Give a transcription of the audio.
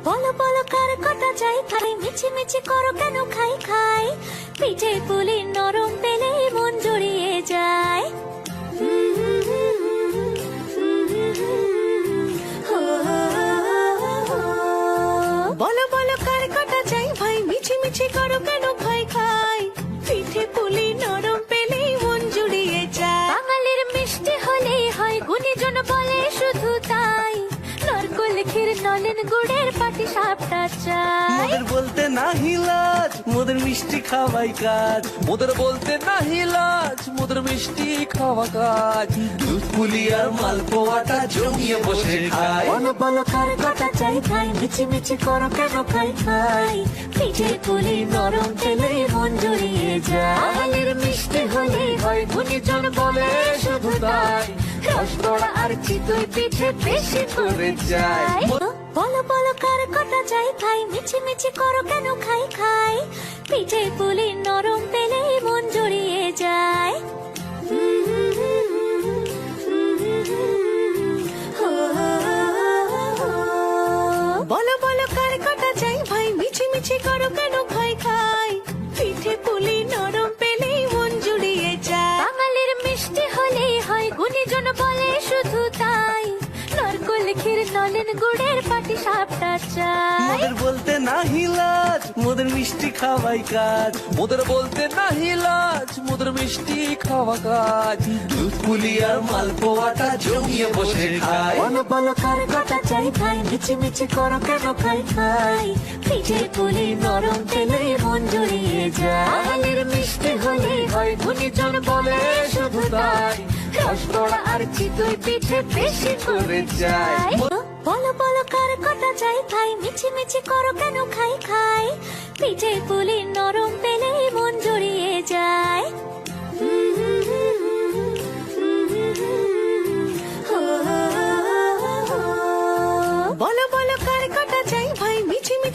বলো বলো কার কটা চাই খাই, মিছি মিছি করো কেন খাই খাই, পিঠে পুলি নরম পেলে মন জড়িয়ে যায়। বলো বলো কার কটা চাই ভাই, মিছি মিছি করো কেন খাই খাই, পিঠে পুলি নরম পেলে মন জুড়িয়ে যায়। বাঙালির মিষ্টি হলেই হয়, গুণীজন বলে শুধু তাই, নারকোল ক্ষীর নলেন গুড়ের পাটি সাপটা চাই। মোদের বলতে নাহি লাজ, মোদের মিষ্টি খাওয়াই কাজ। মোদের বলতে নাহি লাজ, মোদের মিষ্টি খাওয়া কাজ। দুধ পুলি আর মালপোয়াটা জমিয়ে বসে খায়। বলো বলো কার কটা চাই খাই, মিছি মিছি করো কেন খাই খাই, পিঠে পুলি নরম পেলে মন জড়িয়ে যায়। বাঙালির মিষ্টি হলেই হয়, গুণীজন বলে শুধু তাই, রসগোড়া আর চিতই পিঠে বেশি করে যায়। বলো বলো কার কটা চাই খাই, মিছি মিছি করো কেন খাই খাই, পিঠে পুলি নরম পেলে মন জড়িয়ে যায়। বলো বলো কার কটা চাই ভাই, মিছি মিছি করো কেন খাই খাই, পিঠে পুলি নরম পেলে মন জুড়িয়ে যায়। বাঙালির মিষ্টি হলেই হয়, গুণীজন বলে শুধু তাই, নারকোল ক্ষীর নলেন গুড়ের পাটি সাপটা চাই। মোদের বলতে নাহি লাজ, মোদের মিষ্টি খাওয়াই কাজ। মোদের বলতে নাহি লাজ, মোদের মিষ্টি খাওয়া কাজ। দুধ পুলি আর মালপোয়াটা জমিয়ে বসে খায়। বলো বলো কার কটা চাই খাই, মিছি মিছি করো কেন খাই খাই, পিঠে পুলি নরম পেলে মন জড়িয়ে যায়। বাঙালির মিষ্টি হলেই হয়, গুণীজন বলে শুধু তাই, রসগোড়া আর চিতই পিঠে বেশি করে যায়। বলো বলো কার কটা চাই খাই, মিছি মিছি করো কেন খাই খাই, পিঠে পুলি নরম